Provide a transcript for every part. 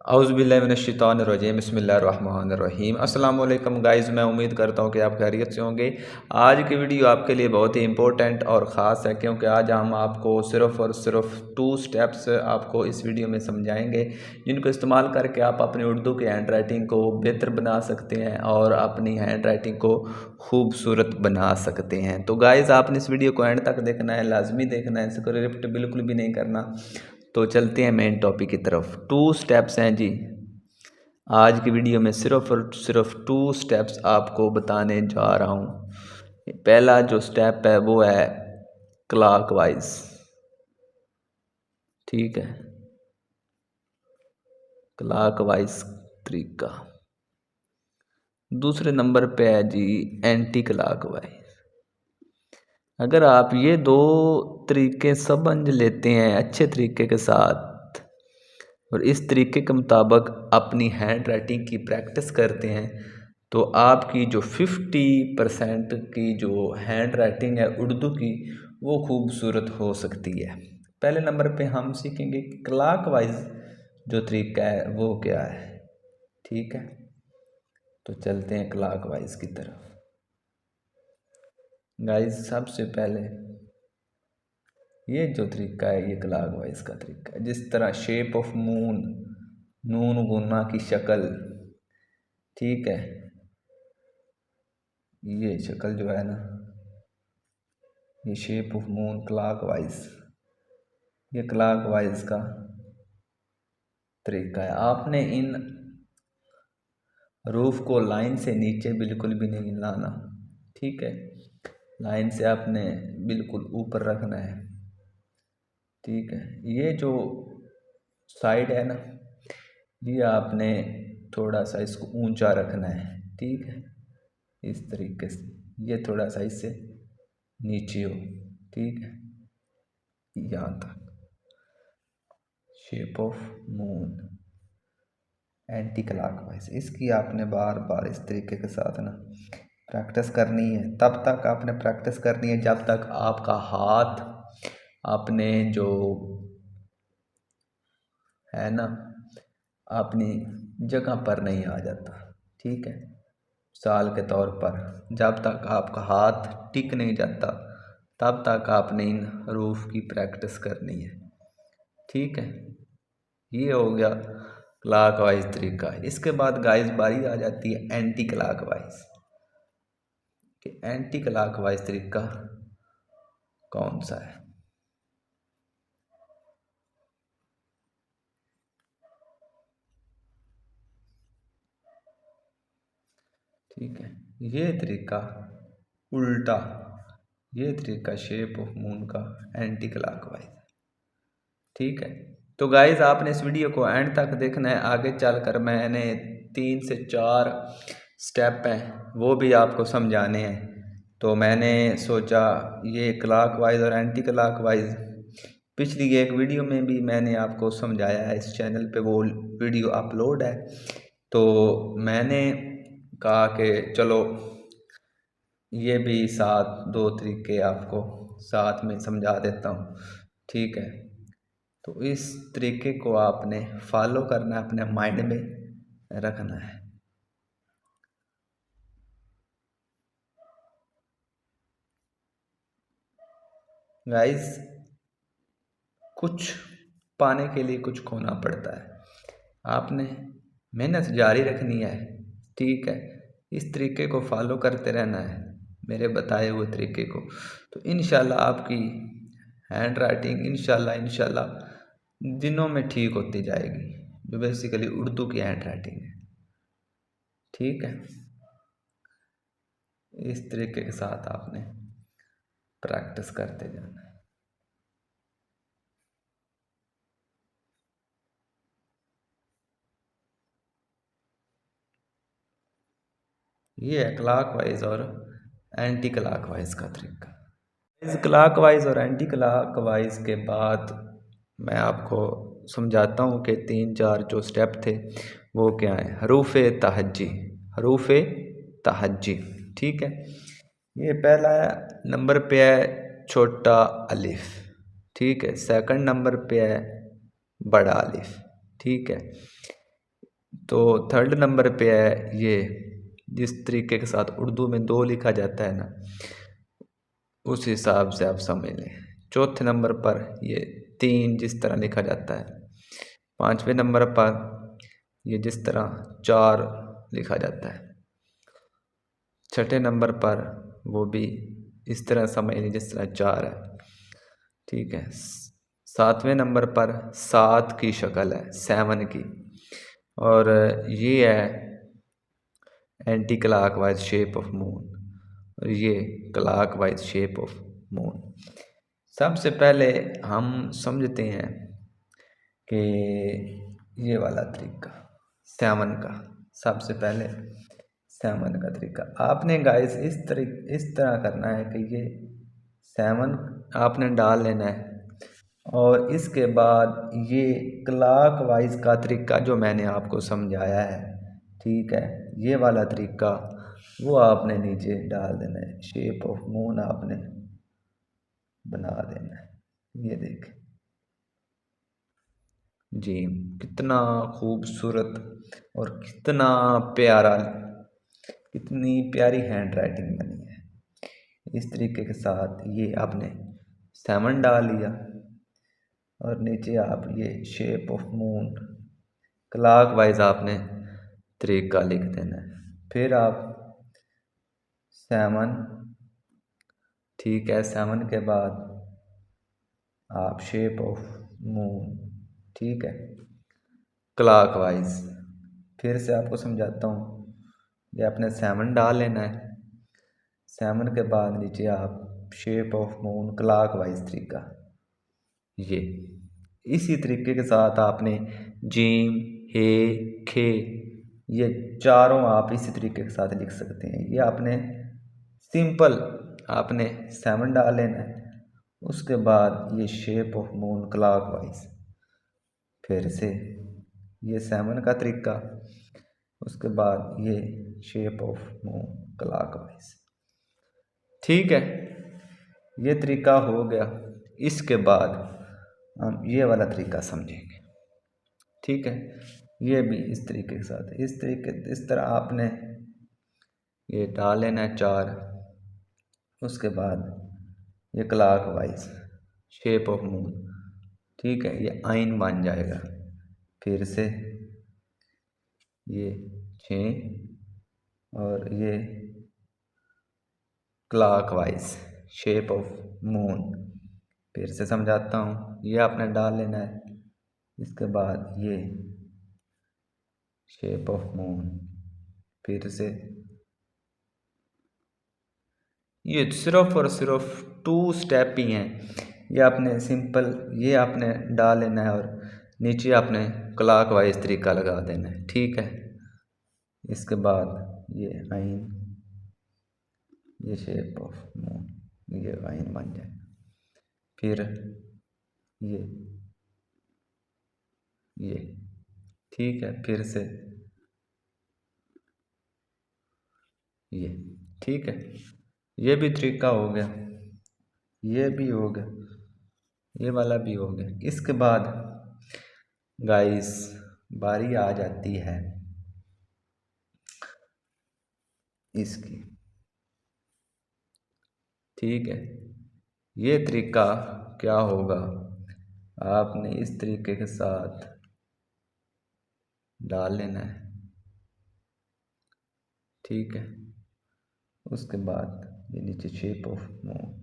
औज़ुबिल्लाहिमिनश्शैतानिर्रजीम बिस्मिल्लाहिर्रहमानिर्रहीम। अस्सलाम वालेकुम गाइज़, मैं उम्मीद करता हूँ कि आप खैरियत से होंगे। आज की वीडियो आपके लिए बहुत ही इंपॉर्टेंट और ख़ास है, क्योंकि आज हम आपको सिर्फ़ और सिर्फ 2 स्टेप्स आपको इस वीडियो में समझाएंगे, जिनको इस्तेमाल करके आप अपनी उर्दू की हैंड राइटिंग को बेहतर बना सकते हैं और अपनी हैंड राइटिंग को खूबसूरत बना सकते हैं। तो गाइज़, आपने इस वीडियो को एंड तक देखना है, लाजमी देखना है, स्क्रिप्ट बिल्कुल भी नहीं करना। तो चलते हैं मेन टॉपिक की तरफ। 2 स्टेप्स हैं जी। आज की वीडियो में सिर्फ और सिर्फ 2 स्टेप्स आपको बताने जा रहा हूँ। पहला जो स्टेप है वो है क्लॉकवाइज, ठीक है, क्लॉकवाइज तरीका। दूसरे नंबर पे है जी एंटी क्लॉकवाइज। अगर आप ये 2 तरीके समझ लेते हैं अच्छे तरीके के साथ और इस तरीके के मुताबिक अपनी हैंड राइटिंग की प्रैक्टिस करते हैं, तो आपकी जो 50% की जो हैंड राइटिंग है उर्दू की, वो खूबसूरत हो सकती है। पहले नंबर पे हम सीखेंगे क्लॉकवाइज जो तरीका है वो क्या है, ठीक है। तो चलते हैं क्लॉकवाइज की तरफ। गाइस, सबसे पहले ये जो तरीका है ये क्लॉकवाइज का तरीका है। जिस तरह शेप ऑफ मून, नून गुना की शक्ल, ठीक है, ये शक्ल जो है ना, ये शेप ऑफ मून क्लॉकवाइज, ये क्लॉकवाइज का तरीका है। आपने इन रूफ को लाइन से नीचे बिल्कुल भी नहीं लाना, ठीक है, लाइन से आपने बिल्कुल ऊपर रखना है, ठीक है। ये जो साइड है ना, ये आपने थोड़ा सा इसको ऊंचा रखना है, ठीक है, इस तरीके से ये थोड़ा सा इससे नीचे हो, ठीक है, यहाँ तक। Shape of moon anti clockwise, इसकी आपने बार बार इस तरीके के साथ ना प्रैक्टिस करनी है। तब तक आपने प्रैक्टिस करनी है जब तक आपका हाथ अपने जो है ना अपनी जगह पर नहीं आ जाता, ठीक है। साल के तौर पर जब तक आपका हाथ टिक नहीं जाता, तब तक आपने इन रूफ की प्रैक्टिस करनी है, ठीक है। ये हो गया क्लॉकवाइज तरीका। इसके बाद गाइस बारी आ जाती है एंटी क्लॉकवाइज कि एंटी क्लॉकवाइज तरीका कौन सा है। ठीक है, ये तरीका उल्टा, ये तरीका शेप ऑफ मून का एंटी क्लॉकवाइज, ठीक है। तो गाइज, आपने इस वीडियो को एंड तक देखना है। आगे चलकर मैंने 3 से 4 स्टेप हैं वो भी आपको समझाने हैं। तो मैंने सोचा ये क्लॉकवाइज और एंटी क्लॉकवाइज पिछली एक वीडियो में भी मैंने आपको समझाया है, इस चैनल पे वो वीडियो अपलोड है। तो मैंने कहा कि चलो ये भी साथ 2 तरीके आपको साथ में समझा देता हूँ, ठीक है। तो इस तरीके को आपने फॉलो करना है, अपने माइंड में रखना है। गाइस, कुछ पाने के लिए कुछ खोना पड़ता है। आपने मेहनत जारी रखनी है, ठीक है। इस तरीके को फॉलो करते रहना है, मेरे बताए हुए तरीके को। तो इंशाल्लाह आपकी हैंड राइटिंग इंशाल्लाह दिनों में ठीक होती जाएगी, जो बेसिकली उर्दू की हैंड राइटिंग है, ठीक है। इस तरीके के साथ आपने प्रैक्टिस करते जाना है। ये है क्लॉकवाइज और एंटी क्लॉकवाइज का तरीका। इस क्लॉकवाइज और एंटी क्लॉकवाइज के बाद मैं आपको समझाता हूँ कि 3-4 जो स्टेप थे वो क्या है। हरूफ तहज्जी, हरूफ तहज्जी, ठीक है। ये पहला नंबर पे है छोटा अलिफ, ठीक है। सेकंड नंबर पे है बड़ा अलिफ, ठीक है। तो थर्ड नंबर पे है ये, जिस तरीके के साथ उर्दू में 2 लिखा जाता है ना, उस हिसाब से आप समझ लें। चौथे नंबर पर ये 3 जिस तरह लिखा जाता है। पाँचवें नंबर पर ये जिस तरह 4 लिखा जाता है। छठे नंबर पर वो भी इस तरह समझ लें जिस तरह 4 है, ठीक है। सातवें नंबर पर 7 की शक्ल है, 7 की, और ये है anti clockwise shape of moon, और ये क्लॉकवाइज शेप ऑफ मून। सबसे पहले हम समझते हैं कि ये वाला तरीका 7 का, सबसे पहले 7 का तरीका आपने गाइस इस तरह करना है कि ये 7 आपने डाल लेना है, और इसके बाद ये क्लॉकवाइज का तरीका जो मैंने आपको समझाया है, ठीक है, ये वाला तरीका वो आपने नीचे डाल देना है। शेप ऑफ मून आपने बना देना है, ये देखें जी, कितना खूबसूरत और कितना प्यारा, कितनी प्यारी हैंड राइटिंग बनी है। इस तरीके के साथ ये आपने 7 डाल लिया, और नीचे आप ये शेप ऑफ मून क्लॉकवाइज आपने तरीका लिख देना है। फिर आप 7, ठीक है, 7 के बाद आप शेप ऑफ मून, ठीक है, क्लॉकवाइज। फिर से आपको समझाता हूँ, ये आपने 7 डाल लेना है, 7 के बाद नीचे आप शेप ऑफ मून क्लॉकवाइज तरीका, ये इसी तरीके के साथ आपने जीम, हे, खे, ये चारों आप इसी तरीके के साथ लिख सकते हैं। ये आपने सिंपल आपने 7 डाल लेना है, उसके बाद ये शेप ऑफ मून क्लॉकवाइज, फिर से ये 7 का तरीका, उसके बाद ये शेप ऑफ मून क्लॉकवाइज, ठीक है, ये तरीका हो गया। इसके बाद हम ये वाला तरीका समझेंगे, ठीक है। ये भी इस तरीके के साथ, इस तरह आपने ये डाल लेना है 4, उसके बाद ये क्लॉकवाइज शेप ऑफ मून, ठीक है, ये आइन बन जाएगा। फिर से ये 6 और ये क्लॉकवाइज शेप ऑफ मून, फिर से समझाता हूँ, ये आपने डाल लेना है, इसके बाद ये शेप ऑफ मून, फिर से ये सिर्फ और सिर्फ 2 स्टेप ही हैं। ये आपने सिंपल ये आपने डाल लेना है, और नीचे आपने क्लॉकवाइज तरीका लगा देना है, ठीक है। इसके बाद ये आइन, ये शेप ऑफ मून, ये आइन बन जाए। फिर ये ठीक है, फिर से ये, ठीक है, ये भी तरीका हो गया, ये भी हो गया, ये वाला भी हो गया। इसके बाद गाइस बारी आ जाती है इसकी, ठीक है। ये तरीका क्या होगा, आपने इस तरीके के साथ डाल लेना है, ठीक है। उसके बाद ये नीचे शेप ऑफ मून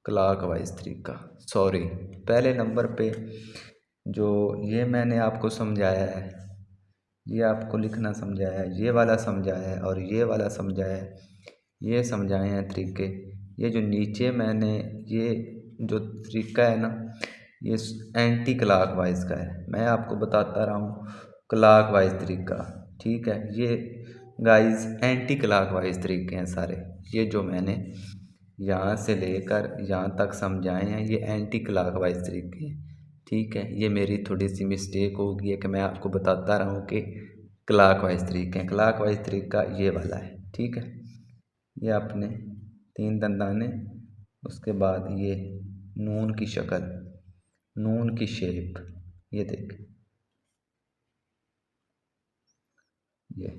क्लॉकवाइज तरीका, सॉरी, पहले नंबर पे जो ये मैंने आपको समझाया है, ये आपको लिखना समझाया है, ये वाला समझाया है, और ये वाला समझाया है, ये समझाए हैं तरीके। ये जो नीचे मैंने ये जो तरीका है ना, ये एंटी क्लॉकवाइज का है, मैं आपको बताता रहा हूँ क्लॉकवाइज तरीका, ठीक है। ये गाइस एंटी क्लॉकवाइज तरीके हैं सारे, ये जो मैंने यहाँ से लेकर यहाँ तक समझाए हैं, ये एंटी क्लॉकवाइज तरीके हैं, ठीक है। ये मेरी थोड़ी सी मिस्टेक हो गई है कि मैं आपको बताता रहा हूँ कि क्लॉकवाइज तरीके हैं। क्लॉकवाइज तरीका ये वाला है, ठीक है। ये आपने 3 दंदाने, उसके बाद ये नून की शक्ल, नून की शेप, ये देख, ये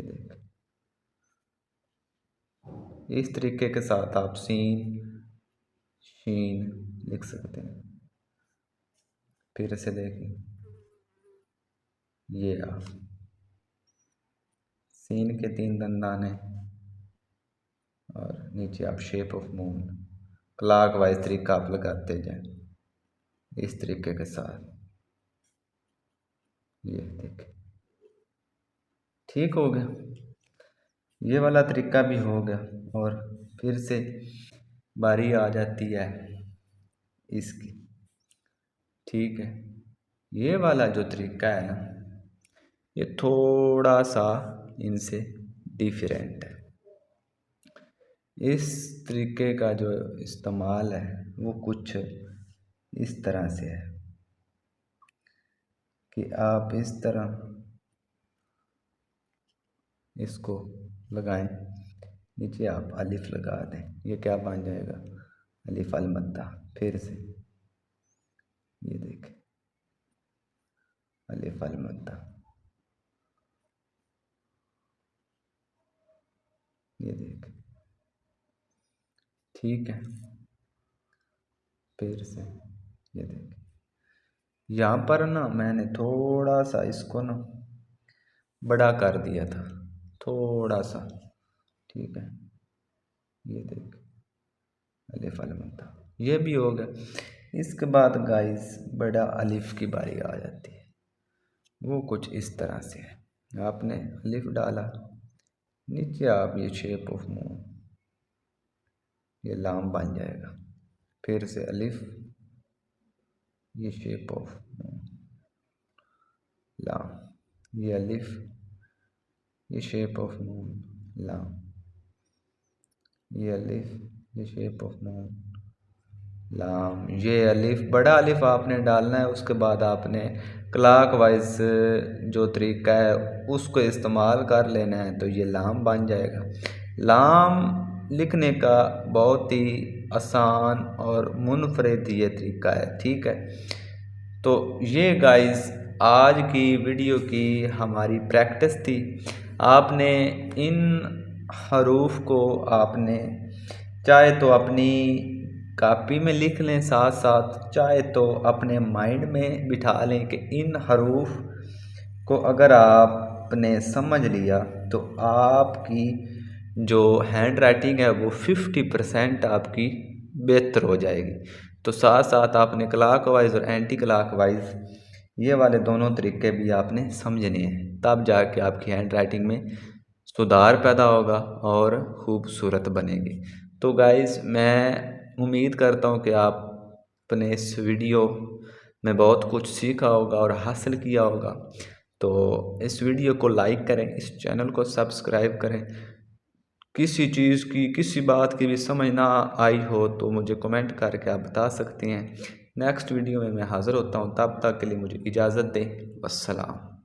देख, इस तरीके के साथ आप सीन शीन लिख सकते हैं। फिर से देखिए, ये आप सीन के 3 दंदाने और नीचे आप shape of moon clock wise तरीका आप लगाते जाएं इस तरीके के साथ। ये देखिए, ठीक हो गया, ये वाला तरीका भी हो गया। और फिर से बारी आ जाती है इसकी, ठीक है। ये वाला जो तरीका है ना, ये थोड़ा सा इनसे डिफरेंट है। इस तरीके का जो इस्तेमाल है वो कुछ इस तरह से है कि आप इस तरह इसको लगाएं, नीचे आप अलिफ लगा दें, ये क्या बन जाएगा, अलिफ अल मद्दा। फिर से ये देखें, अलिफ अल मद्दा, ये देखें, ठीक है। फिर से ये देखें, यहाँ पर ना मैंने थोड़ा सा इसको ना बड़ा कर दिया था, थोड़ा सा, ठीक है। ये देख, अलिफ अल मद्दा, ये भी हो गया। इसके बाद गाइस बड़ा अलिफ की बारी आ जाती है, वो कुछ इस तरह से है। आपने अलिफ डाला, नीचे आप ये शेप ऑफ मून, ये लाम बन जाएगा। फिर से अलिफ, ये शेप ऑफ मून, लाम, ये अलिफ, ये शेप ऑफ मून, लाम, ये अलिफ, ये शेप ऑफ मून, लाम, ये अलिफ, बड़ा अलिफ आपने डालना है। उसके बाद आपने क्लॉक वाइज जो तरीका है उसको इस्तेमाल कर लेना है, तो ये लाम बन जाएगा। लाम लिखने का बहुत ही आसान और मुनफरद ये तरीका है, ठीक है। तो ये गाइस आज की वीडियो की हमारी प्रैक्टिस थी। आपने इन हरूफ को आपने चाहे तो अपनी कॉपी में लिख लें, साथ साथ चाहे तो अपने माइंड में बिठा लें कि इन हरूफ को अगर आपने समझ लिया तो आपकी जो हैंड राइटिंग है वो 50% आपकी बेहतर हो जाएगी। तो साथ साथ आपने क्लॉक वाइज और एंटी क्लॉक वाइज ये वाले दोनों तरीके भी आपने समझने हैं, तब जाके आपकी हैंड राइटिंग में सुधार पैदा होगा और खूबसूरत बनेगी। तो गाइस मैं उम्मीद करता हूँ कि आपने इस वीडियो में बहुत कुछ सीखा होगा और हासिल किया होगा। तो इस वीडियो को लाइक करें, इस चैनल को सब्सक्राइब करें। किसी चीज़ की, किसी बात की भी समझ ना आई हो तो मुझे कमेंट करके आप बता सकते हैं। नेक्स्ट वीडियो में मैं हाज़िर होता हूँ, तब तक के लिए मुझे इजाज़त दें। वस्सलाम।